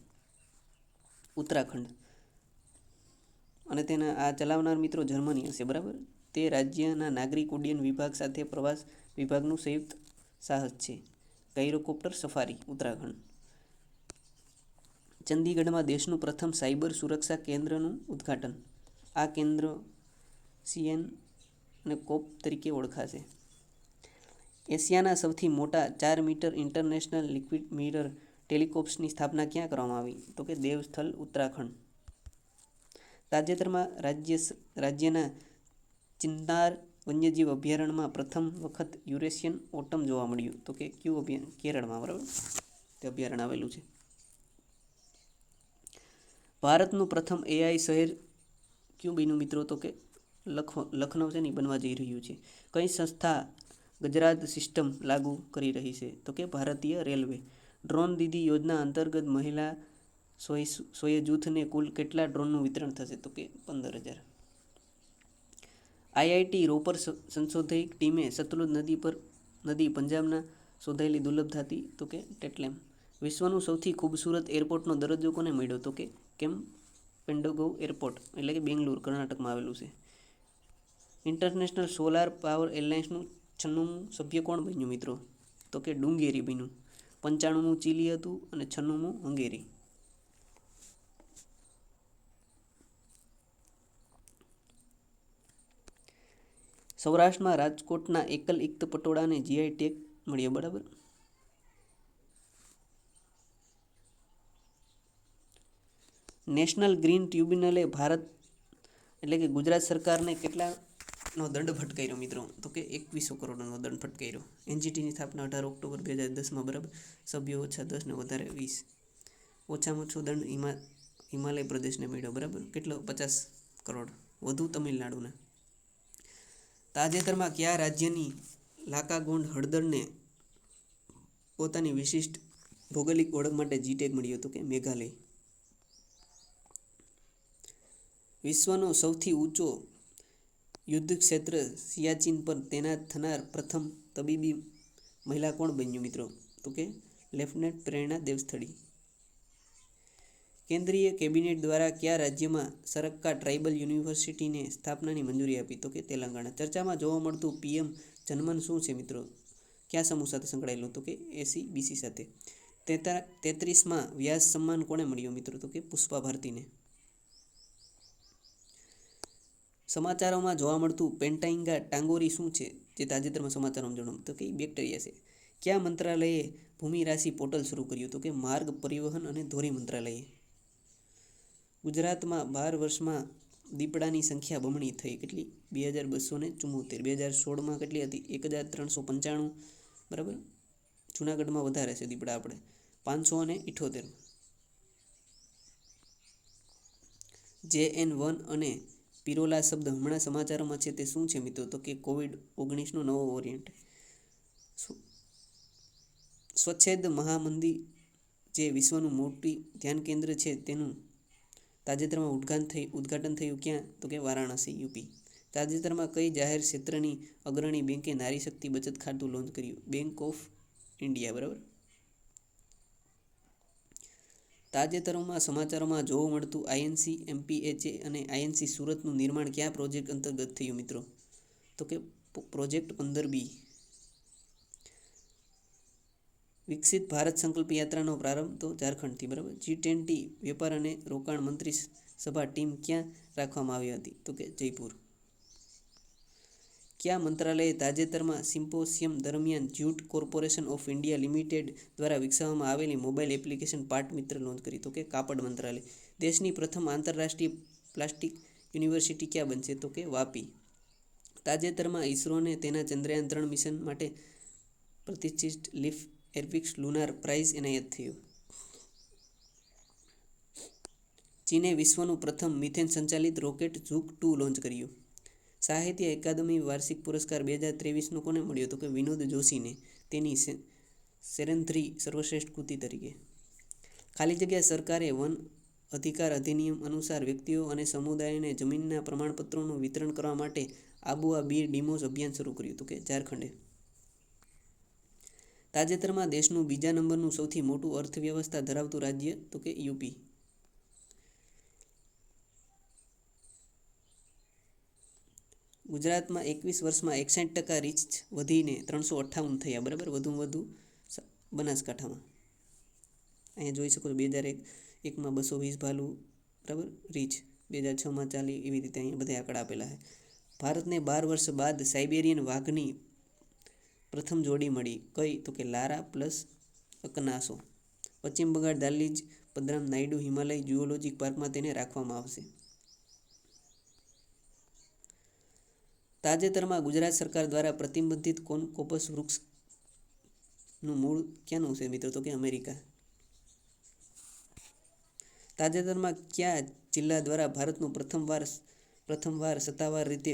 ઉત્તરાખંડ. અને તેના આ ચલાવનાર મિત્રો જર્મની હશે, બરાબર. તે રાજ્યના નાગરિક ઉડ્ડયન વિભાગ સાથે પ્રવાસ વિભાગનું સંયુક્ત સાહસ છે. ગેરોકોપ્ટર સફારી, ઉત્તરાખંડ. ચંદીગઢમાં દેશનું પ્રથમ સાયબર સુરક્ષા કેન્દ્રનું ઉદ્ઘાટન. આ કેન્દ્ર CN અને COP તરીકે ઓળખાશે. એશિયાના સૌથી મોટા 4 મીટર ઇન્ટરનેશનલ લિક્વિડ મિરર ટેલિસ્કોપ્સની સ્થાપના ક્યાં કરવામાં આવી? તો કે દેવસ્થલ, ઉત્તરાખંડ. તાજેતરમાં રાજ્યના ચિન્નાર વન્યજીવ અભયારણ્યમાં પ્રથમ વખત યુરેશિયન ઓટમ જોવા મળ્યું. તો કે કયું અભયારણ્ય? કેરળમાં, બરાબર. તે અભયારણ્ય આવેલું છે. ભારતનું પ્રથમ AI શહેર કયું બન્યું મિત્રો? તો કે લખનઉ છે ને બનવા જઈ રહ્યું છે. કઈ સંસ્થા ગુજરાત સિસ્ટમ લાગુ કરી રહી છે? તો કે ભારતીય રેલવે. ડ્રોન દીદી યોજના અંતર્ગત મહિલા સ્વયં જૂથને કુલ કેટલા ડ્રોનનું વિતરણ થશે? તો કે 15,000. IIT રોપર સંશોધક ટીમે સતલુજ નદી પંજાબના શોધાયેલી દુર્લભ ધાતી? તો કે ટેટલેમ. વિશ્વનું સૌથી ખૂબસૂરત એરપોર્ટનો દરજ્જો કોને મળ્યો? તો કે કેમ્પેન્ડોગો એરપોર્ટ, એટલે કે બેંગ્લોર, કર્ણાટકમાં આવેલું છે. ઇન્ટરનેશનલ સોલાર પાવર એલાયન્સનું 96મું સભ્ય કોણ બન્યું મિત્રો? તો કે ડુંગેરી બન્યું. 95મું ચીલી હતું અને 96મું હંગેરી. સૌરાષ્ટ્રમાં રાજકોટના એકલ ઇક્ત પટોળાને GI ટેગ મળ્યો, બરાબર. નેશનલ ગ્રીન ટ્રિબ્યુનલે ભારત એટલે કે ગુજરાત સરકારને કેટલાનો દંડ ફટકાર્યો મિત્રો? તો કે 2100 કરોડનો દંડ ફટકાર્યો. NGTની સ્થાપના 18 ઓક્ટોબર 2010માં, બરાબર. સભ્યો -10 ને વધારે 20. ઓછામાં ઓછો દંડ હિમાલય પ્રદેશને મળ્યો, બરાબર. કેટલો? 50 કરોડ. વધુ તમિલનાડુને. તાજેતરમાં કયા રાજ્યની લાકાગોંડ હળદરને પોતાની વિશિષ્ટ ભૌગોલિક ઓળખ માટે G ટેગ મળ્યો? તો કે મેઘાલય. વિશ્વનો સૌથી ઊંચો યુદ્ધ ક્ષેત્ર સિયાચીન પર તૈનાત થનાર પ્રથમ તબીબી મહિલા કોણ બન્યું મિત્રો? તો કે લેફ્ટનન્ટ પ્રેરણા દેવસ્થળી. કેન્દ્રીય કેબિનેટ દ્વારા કયા રાજ્યમાં સરક્કા ટ્રાઇબલ યુનિવર્સિટીને સ્થાપનાની મંજૂરી આપી? તો કે તેલંગાણા. ચર્ચામાં જોવા મળતું PM જનમન શું છે મિત્રો? કયા સમૂહ સાથે સંકળાયેલું? તો કે SC/BC સાથે. 33માં વ્યાસ સન્માન કોને મળ્યો મિત્રો? તો કે પુષ્પા ભારતીને. સમાચારોમાં જોવા મળતું પેન્ટાઇંગા ટાંગોરી શું છે? જે તાજેતરમાં સમાચારોમાં જોવા તો કે બેક્ટેરિયા છે. કયા મંત્રાલયે ભૂમિ રાશિ પોર્ટલ શરૂ કર્યું? તો કે માર્ગ પરિવહન અને ધોરી મંત્રાલયે. ગુજરાતમાં 12 વર્ષમાં દીપડાની સંખ્યા બમણી થઈ, કેટલી? 2274. 2016માં કેટલી હતી? 1395. બરાબર. જુનાગઢમાં વધારે છે દીપડા આપણે, 578. JN1 અને પિરોલા શબ્દ હમણાં સમાચારોમાં છે તે શું છે મિત્રો? તો કે COVID-19નો નવો વેરિયન્ટ. સ્વચ્છેદ મહામંદિર જે વિશ્વનું મોટી ધ્યાન કેન્દ્ર છે તેનું તાજેતરમાં ઉદ્ઘાટન થયું ક્યાં? તો કે વારાણસી, યુપી. તાજેતરમાં કઈ જાહેર ક્ષેત્રની અગ્રણી બેંકે નારી શક્તિ બચત ખાતું લોન્ચ કર્યું? Bank of India. બરાબર. તાજેતરમાં સમાચારોમાં જોવા મળતું INC MPHA અને INC સુરતનું નિર્માણ કયા પ્રોજેક્ટ અંતર્ગત થયું મિત્રો? તો કે પ્રોજેક્ટ 15B. વિકસિત ભારત સંકલ્પ યાત્રાનો પ્રારંભ તો ઝારખંડથી. બરાબર. G20 વેપાર અને રોકાણ મંત્રી સભા ટીમ ક્યાં રાખવામાં આવી હતી? તો કે જયપુર. કયા મંત્રાલયે તાજેતરમાં સિમ્પોસિયમ દરમિયાન jute corporation of India limited દ્વારા વિકસાવવામાં આવેલી મોબાઈલ એપ્લિકેશન પાટ મિત્ર લોન્ચ કરી? તો કે કાપડ મંત્રાલય. દેશની પ્રથમ આંતરરાષ્ટ્રીય પ્લાસ્ટિક યુનિવર્સિટી ક્યાં બનશે? તો કે વાપી. તાજેતરમાં ઇસરોને તેના ચંદ્રયાન 3 મિશન માટે પ્રતિષ્ઠિત લીફ એરવિક્સ લુનાર પ્રાઇઝ એનાયત થયું. ચીને વિશ્વનું પ્રથમ મિથેન સંચાલિત રોકેટ ઝુક 2 લોન્ચ કર્યું. સાહિત્ય અકાદમી વાર્ષિક પુરસ્કાર 2023નો કોને મળ્યો? તો કે વિનોદ જોશીને, તેની સેરેન્દ્રી સર્વશ્રેષ્ઠ કૃતિ તરીકે. ખાલી જગ્યા સરકારે વન અધિકાર અધિનિયમ અનુસાર વ્યક્તિઓ અને સમુદાયોને જમીનના પ્રમાણપત્રોનું વિતરણ કરવા માટે આબુઆ બીર ડિમોઝ અભિયાન શરૂ કર્યું. તો કે ઝારખંડે. તાજેતરમાં દેશનું બીજા નંબરનું સૌથી મોટું અર્થવ્યવસ્થા ધરાવતું રાજ્ય? તો કે યુપી. ગુજરાતમાં 21 વર્ષમાં 61% રીચ વધીને 358 થયા. બરાબર. વધુમાં વધુ બનાસકાંઠામાં. અહીંયા જોઈ શકો છો 2001માં 220 ભાલું. બરાબર. રીચ 2006માં 40, એવી રીતે અહીંયા બધા આંકડા આપેલા છે. ભારતને 12 વર્ષ બાદ સાઇબેરિયન વાઘની પ્રથમ જોડી મળી. કઈ? તો કે લારા પ્લસ અકનાસો. પશ્ચિમ બંગાળ દાલીજ પદ્રામ નાયડુ હિમાલય ઝૂઓલોજિક પાર્કમાં તેને રાખવામાં આવશે. તાજેતરમાં ગુજરાત સરકાર દ્વારા પ્રતિબંધિત કોપસ વૃક્ષનું મૂળ ક્યાંનું છે મિત્રો? તો કે અમેરિકા. તાજેતરમાં કયા જિલ્લા દ્વારા ભારતનું પ્રથમવાર સત્તાવાર રીતે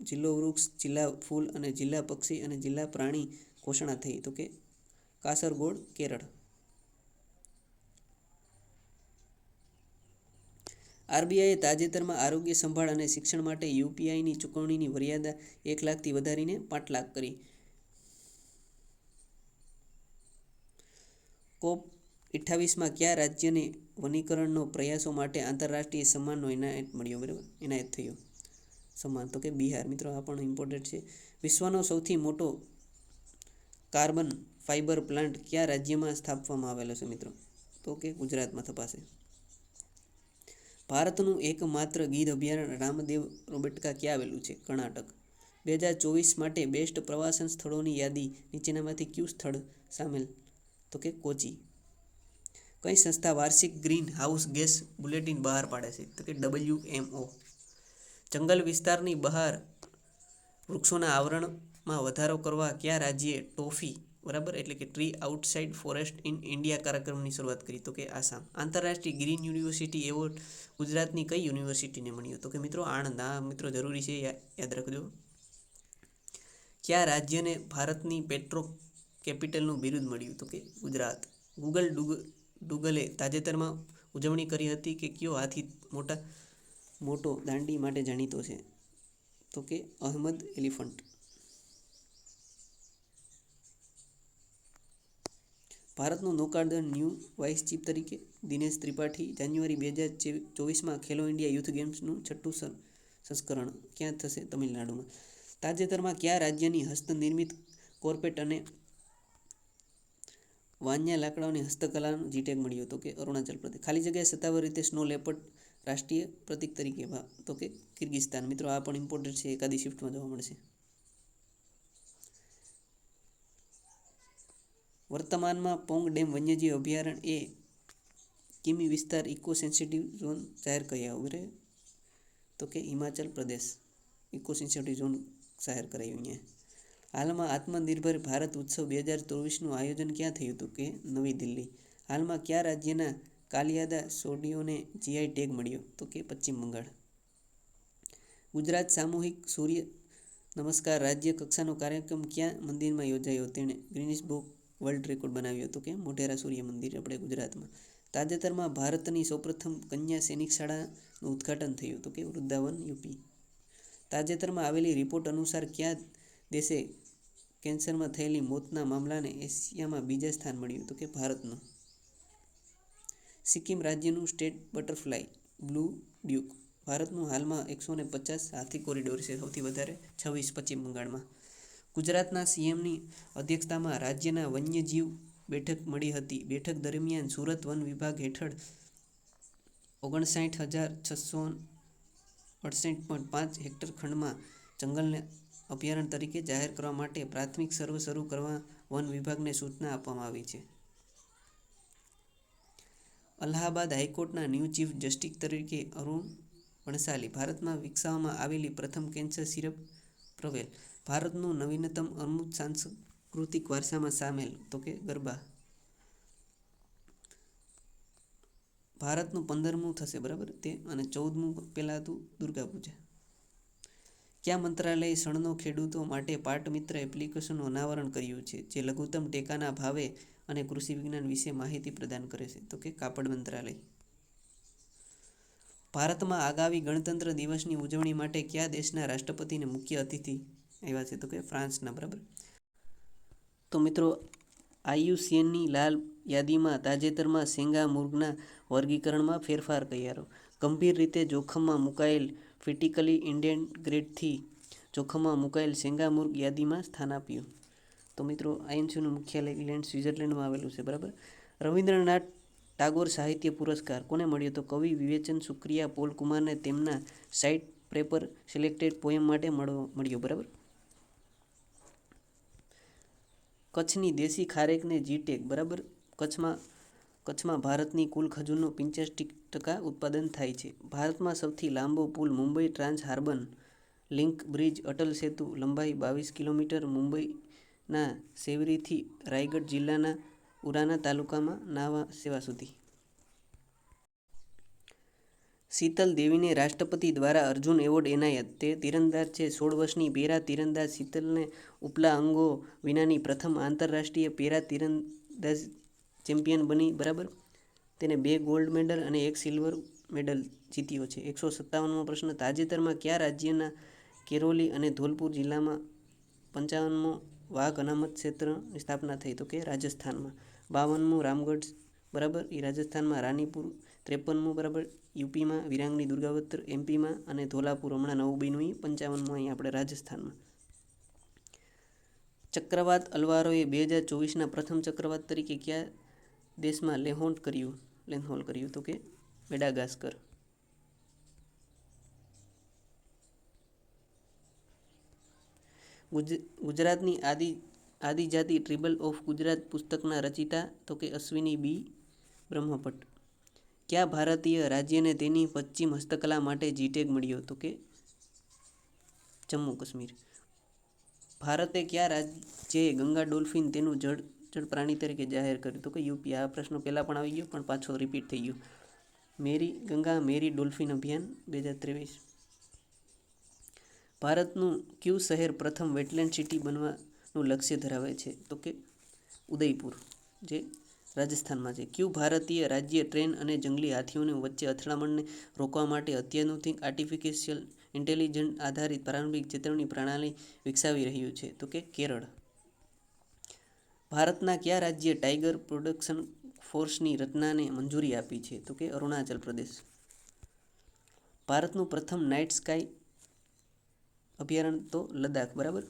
જિલ્લો વૃક્ષ, જિલ્લા ફૂલ અને જિલ્લા પક્ષી અને જિલ્લા પ્રાણી ઘોષણા થઈ? તો કે કાસરગોડ, કેરળ. RBIએ તાજેતરમાં આરોગ્ય સંભાળ અને શિક્ષણ માટે UPIની ચૂકવણીની મર્યાદા 1 લાખથી વધારીને 5 લાખ કરી. COP28માં કયા રાજ્યને વનીકરણનો પ્રયાસો માટે આંતરરાષ્ટ્રીય સન્માનનો એનાયત મળ્યો? બરાબર. એનાયત થયો સન્માન. તો કે બિહાર. મિત્રો આ પણ ઇમ્પોર્ટન્ટ છે. વિશ્વનો સૌથી મોટો કાર્બન ફાઇબર પ્લાન્ટ કયા રાજ્યમાં સ્થાપવામાં આવેલો છે મિત્રો? તો કે ગુજરાતમાં તપાસે. ભારતનું એકમાત્ર ગીધ અભયારણ્ય રામદેવ રોબેટકા ક્યાં આવેલું છે? કર્ણાટક. 2024 માટે બેસ્ટ પ્રવાસન સ્થળોની યાદી નીચેનામાંથી કયું સ્થળ સામેલ? તો કે કોચી. કઈ સંસ્થા વાર્ષિક ગ્રીન હાઉસ ગેસ બુલેટિન બહાર પાડે છે? તો કે WMO. જંગલ વિસ્તારની બહાર વૃક્ષોના આવરણમાં વધારો કરવા કયા રાજ્યે ટોફી, બરાબર, એટલે કે tree outside forest in India કાર્યક્રમની શરૂઆત કરી? તો કે આસામ. આંતરરાષ્ટ્રીય ગ્રીન યુનિવર્સિટી એવોર્ડ ગુજરાતની કઈ યુનિવર્સિટીને મળ્યો? તો કે મિત્રો આણંદ. આ મિત્રો જરૂરી છે, યાદ રાખજો. કયા રાજ્યને ભારતની પેટ્રો કેપિટલનું બિરુદ મળ્યું? તો કે ગુજરાત. ગૂગલે તાજેતરમાં ઉજવણી કરી હતી કે કયો હાથી મોટો દાંડી માટે જાણીતો છે? તો કે અહમદ એલિફન્ટ. ભારતનું નૌકાદળ ન્યૂ વાઇસ ચીફ તરીકે દિનેશ ત્રિપાઠી. જાન્યુઆરી 2024માં ખેલો ઇન્ડિયા યુથ ગેમ્સનું 6ઠું સંસ્કરણ ક્યાં થશે? તમિલનાડુમાં. તાજેતરમાં કયા રાજ્યની હસ્તનિર્મિત કોર્પેટ અને વાન્યા લાકડાઓની હસ્તકલાનો જીટેગ મળ્યો? તો કે અરુણાચલ પ્રદેશ. ખાલી જગ્યાએ સત્તાવાર રીતે સ્નો લેપર્ડ રાષ્ટ્રીય પ્રતીક તરીકે તો કે કિર્ગિસ્તાન. મિત્રો આ પણ ઇમ્પોર્ટન્ટ છે, એકાદી શિફ્ટમાં જોવા મળશે. વર્તમાનમાં પોંગ ડેમ વન્યજીવ અભયારણ્ય એ કિમી વિસ્તાર ઇકો સેન્સિટિવ ઝોન જાહેર કર્યા બરાબર, તો કે Himachal Pradesh eco sensitive zone જાહેર કરાયું અહીંયા. હાલમાં આત્મનિર્ભર ભારત ઉત્સવ 2024નું આયોજન ક્યાં થયું હતું કે નવી દિલ્હી. હાલમાં કયા રાજ્યના કાલિયાદા સોડિયોને જીઆઈ ટેગ મળ્યો તો કે પશ્ચિમ બંગાળ. ગુજરાત સામૂહિક સૂર્ય નમસ્કાર રાજ્ય કક્ષાનો કાર્યક્રમ ક્યાં મંદિરમાં યોજાયો, તેણે ગ્રીનિસ બુક વર્લ્ડ રેકોર્ડ બનાવ્યો તો કે મોઢેરા સૂર્ય મંદિર આપણે ગુજરાતમાં. તાજેતરમાં ભારતની સૌપ્રથમ કન્યા સૈનિક શાળાનું ઉદ્ઘાટન થયું તો કે વૃંદાવન યુપી. તાજેતરમાં આવેલી રિપોર્ટ અનુસાર કયા દેશે કેન્સરમાં થયેલી મોતના મામલાને એશિયામાં બીજા સ્થાન મળ્યું તો કે ભારતનું. સિક્કિમ રાજ્યનું સ્ટેટ બટરફ્લાય બ્લુ ડ્યુક. ભારતનું હાલમાં 150 હાથી કોરિડોર છે, સૌથી વધારે 26 પશ્ચિમ બંગાળમાં. ગુજરાતના સીએમની અધ્યક્ષતામાં રાજ્યના વન્યજીવ બેઠક મળી હતી. બેઠક દરમિયાન સુરત વન વિભાગ હેઠળ 59,668.5 હેક્ટર ખંડમાં જંગલને અભયારણ્ય તરીકે જાહેર કરવા માટે પ્રાથમિક સર્વે શરૂ કરવા વન વિભાગને સૂચના આપવામાં આવી છે. અલ્હાબાદ હાઈકોર્ટના ન્યૂ ચીફ જસ્ટિસ તરીકે અરુણ વણસાલી. ભારતમાં વિકસાવવામાં આવેલી પ્રથમ કેન્સર સિરપ પ્રવેલ. ભારતનું નવીનતમ અમૃત સાંસ્કૃતિક વારસામાં સામેલ તો કે ગરબા. ભારતનું 15મું થશે બરાબર તે, અને 14મું પહેલાં હતું દુર્ગા પૂજા. કયા મંત્રાલયે શણનો ખેડૂતો માટે પાટ મિત્ર એપ્લિકેશનનું અનાવરણ કર્યું છે, જે લઘુત્તમ ટેકાના ભાવે અને કૃષિ વિજ્ઞાન વિશે માહિતી પ્રદાન કરે છે તો કે કાપડ મંત્રાલય. ભારતમાં આગામી ગણતંત્ર દિવસની ઉજવણી માટે કયા દેશના રાષ્ટ્રપતિને મુખ્ય અતિથિ આવ્યા છે તો કે ફ્રાન્સના બરાબર. તો મિત્રો IUCNની લાલ યાદીમાં તાજેતરમાં સેંગામુર્ગના વર્ગીકરણમાં ફેરફાર કર્યો. ગંભીર રીતે જોખમમાં મુકાયેલ ક્રિટિકલી ઇન્ડેન્જર્ડ ગ્રેડથી જોખમમાં મુકાયેલ સેંગામુર્ગ યાદીમાં સ્થાન આપ્યું. તો મિત્રો IUCNનું મુખ્યાલય ઇંગ્લેન્ડ સ્વિટ્ઝરલેન્ડમાં આવેલું છે બરાબર. રવિન્દ્રનાથ ટાગોર સાહિત્ય પુરસ્કાર કોને મળ્યો તો કવિ વિવેચન શુક્રિયા પોલ કુમારને તેમના સાઇટ પેપર સિલેક્ટેડ પોએમ માટે મળ્યો બરાબર. કચ્છની દેશી ખારેકને જી ટેગ બરાબર. કચ્છમાં ભારતની કુલ ખજૂરનું 85% ઉત્પાદન થાય છે. ભારતમાં સૌથી લાંબો પુલ Mumbai trans harbour link bridge Atal Setu લંબાઈ 22 કિલોમીટર મુંબઈના સેવરીથી રાયગઢ જિલ્લાના ઉરાના તાલુકામાં નાવા સેવા સુધી. શીતલ દેવીને રાષ્ટ્રપતિ દ્વારા અર્જુન એવોર્ડ એનાયત. તે તીરંદાજ છે. 16 વર્ષની પેરા તીરંદાજ શીતલને ઉપલા અંગો વિનાની પ્રથમ આંતરરાષ્ટ્રીય પેરા તીરંદાજ ચેમ્પિયન બની બરાબર. તેને 2 ગોલ્ડ મેડલ અને 1 સિલ્વર મેડલ જીત્યો છે. 157મો પ્રશ્ન. તાજેતરમાં કયા રાજ્યના કેરોલી અને ધોલપુર જિલ્લામાં 55મો વાઘ અનામત ક્ષેત્રની સ્થાપના થઈ તો કે રાજસ્થાનમાં. 52મું રામગઢ બરાબર એ રાજસ્થાનમાં. રાનીપુર 53મું બરાબર યુપીમાં. વિરાંગની દુર્ગાવત એમપીમાં અને ધોલાપુર હમણાં નવું બન્યું 55મું અહીં આપણે રાજસ્થાનમાં. ચક્રવાત અલવારોએ 2024ના પ્રથમ ચક્રવાત તરીકે કયા દેશમાં લેન્ડફોલ કર્યું તો કે મેડાગાસ્કર. ગુજરાતની આદિજાતિ ટ્રિબલ ઓફ ગુજરાત પુસ્તકના રચિતા તો કે અશ્વિની બી બ્રહ્મભટ્ટ. કયા ભારતીય રાજ્યને તેની પશ્ચિમ હસ્તકલા માટે જી ટેગ મળ્યો તો કે જમ્મુ કાશ્મીર. ભારતે કયા રાજ્યે ગંગા ડોલ્ફિન તેનું જળ પ્રાણી તરીકે જાહેર કર્યું તો કે યુપી. આ પ્રશ્ન પહેલાં પણ આવી ગયો પણ પાછો રિપીટ થઈ ગયો. મેરી ગંગા મેરી ડોલ્ફિન અભિયાન 2023. ભારતનું કયું શહેર પ્રથમ વેટલેન્ડ સિટી બનવાનું લક્ષ્ય ધરાવે છે તો કે ઉદયપુર જે રાજસ્થાનમાં છે. કયું ભારતીય રાજ્ય ટ્રેન અને જંગલી હાથીઓની વચ્ચે અથડામણને રોકવા માટે અત્યાધુનિક આર્ટિફિશિયલ ઇન્ટેલિજન્સ આધારિત પ્રારંભિક ચેતવણી પ્રણાલી વિકસાવી રહ્યું છે તો કે કેરળ. ભારતના કયા રાજ્ય ટાઈગર પ્રોટેક્શન ફોર્સની રચનાને મંજૂરી આપી છે તો કે અરુણાચલ પ્રદેશ. ભારતનું પ્રથમ નાઇટ સ્કાય અભયારણ્ય તો લદ્દાખ બરાબર.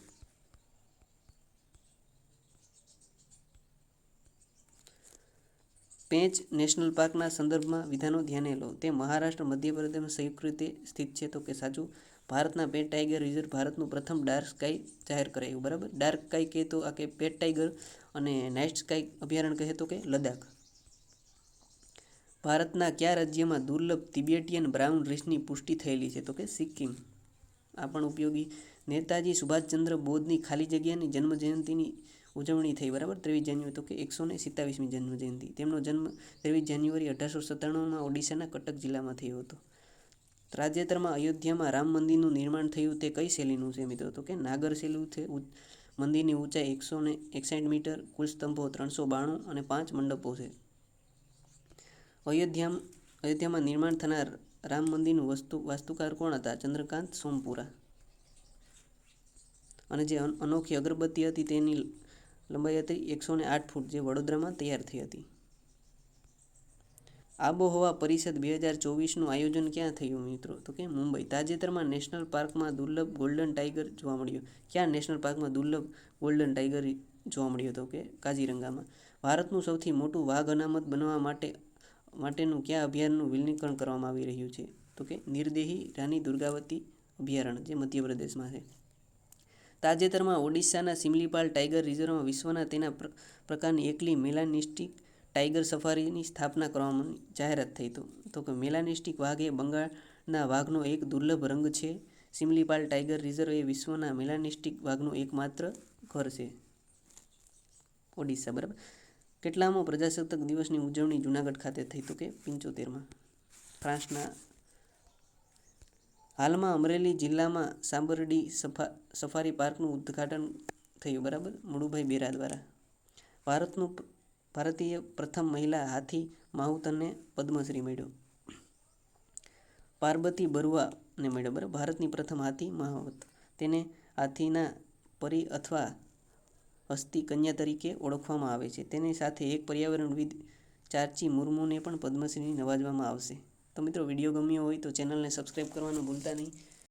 પેંચ નેશનલ પાર્કના સંદર્ભમાં વિધાનો ધ્યાને લો. તે મહારાષ્ટ્ર મધ્યપ્રદેશમાં સંયુક્ત રીતે સ્થિત છે તો કે સાચું. ભારતના પેટ ટાઈગર રિઝર્વ ભારતનું પ્રથમ ડાર્ક સ્કાય જાહેર કરાયું બરાબર. ડાર્ક સ્કાય કહે તો આ કે પેટ ટાઈગર અને નાઇટ સ્કાય અભયારણ્ય કહે તો કે લદ્દાખ. ભારતના કયા રાજ્યમાં દુર્લભ તિબેટિયન બ્રાઉન રીસની પુષ્ટિ થયેલી છે? તો કે સિક્કિમ. આ પણ ઉપયોગી. નેતાજી સુભાષચંદ્ર બોઝની ખાલી જગ્યાની જન્મજયંતિની ઉજવણી થઈ, બરાબર, 23 જાન્યુઆરી. તો કે 127મી જન્મજયંતિ. તેમનો જન્મ 23 જાન્યુઆરી 1897માં ઓડિશાના કટક જિલ્લામાં થયો હતો. તાજેતરમાં અયોધ્યામાં રામ મંદિરનું નિર્માણ થયું તે કઈ શૈલીનું છે મિત્રો? તો કે નાગર શૈલીનું છે. મંદિરની ઊંચાઈ 161 મીટર, કુલ સ્તંભો 392 અને 5 મંડપો છે. અયોધ્યામાં નિર્માણ થનાર રામ મંદિરનું વાસ્તુકાર કોણ હતા? ચંદ્રકાંત સોમપુરા. અને જે અનોખી અગરબત્તી હતી તેની લંબાઈ હતી 108 ફૂટ, જે વડોદરામાં તૈયાર થઈ હતી. આબોહવા પરિષદ 2024નું આયોજન ક્યાં થયું મિત્રો? તો કે મુંબઈ. તાજેતરમાં નેશનલ પાર્કમાં દુર્લભ ગોલ્ડન ટાઈગર જોવા મળ્યો. ક્યાં નેશનલ પાર્કમાં દુર્લભ ગોલ્ડન ટાઈગર જોવા મળ્યો હતો? કે કાઝીરંગામાં. ભારતનું સૌથી મોટું વાઘ અનામત બનવા માટેનું કયા અભયારણ્યનું વિલીનીકરણ કરવામાં આવી રહ્યું છે? તો કે નિર્દેહી રાની દુર્ગાવતી અભયારણ્ય, જે મધ્યપ્રદેશમાં છે. તાજેતરમાં ઓડિશાના સિમલીપાલ ટાઈગર રિઝર્વમાં વિશ્વના તેના પ્રકારની એકલી મેલાનિસ્ટિક ટાઈગર સફારીની સ્થાપના કરવાની જાહેરાત થઈ. તો કે મેલાનિસ્ટિક વાઘ એ બંગાળના વાઘનો એક દુર્લભ રંગ છે. સિમલીપાલ ટાઈગર રિઝર્વ એ વિશ્વના મેલાનિસ્ટિક વાઘનું એકમાત્ર ઘર છે. ઓડિશા, બરાબર. કેટલામો પ્રજાસત્તાક દિવસની ઉજવણી જૂનાગઢ ખાતે થઈ? તો કે 75માં. ફ્રાન્સના. હાલમાં અમરેલી જિલ્લામાં સાબરડી સફારી પાર્કનું ઉદ્ઘાટન થયું, બરાબર, મુળુભાઈ બેરા દ્વારા. ભારતીય પ્રથમ મહિલા હાથી માહુતને પદ્મશ્રી મળ્યો. પાર્બતી બરુઆને મળ્યો, બરાબર. ભારતની પ્રથમ હાથી માહુત. તેને હાથીના પરી અથવા હસ્તી કન્યા તરીકે ઓળખવામાં આવે છે. તેની સાથે એક પર્યાવરણવિદ ચાર્ચી મુર્મુને પણ પદ્મશ્રીથી નવાજવામાં આવશે. તો મિત્રો, વિડીયો ગમ્યો હોય તો ચેનલને સબસ્ક્રાઈબ કરવાનું ભૂલતા નહીં.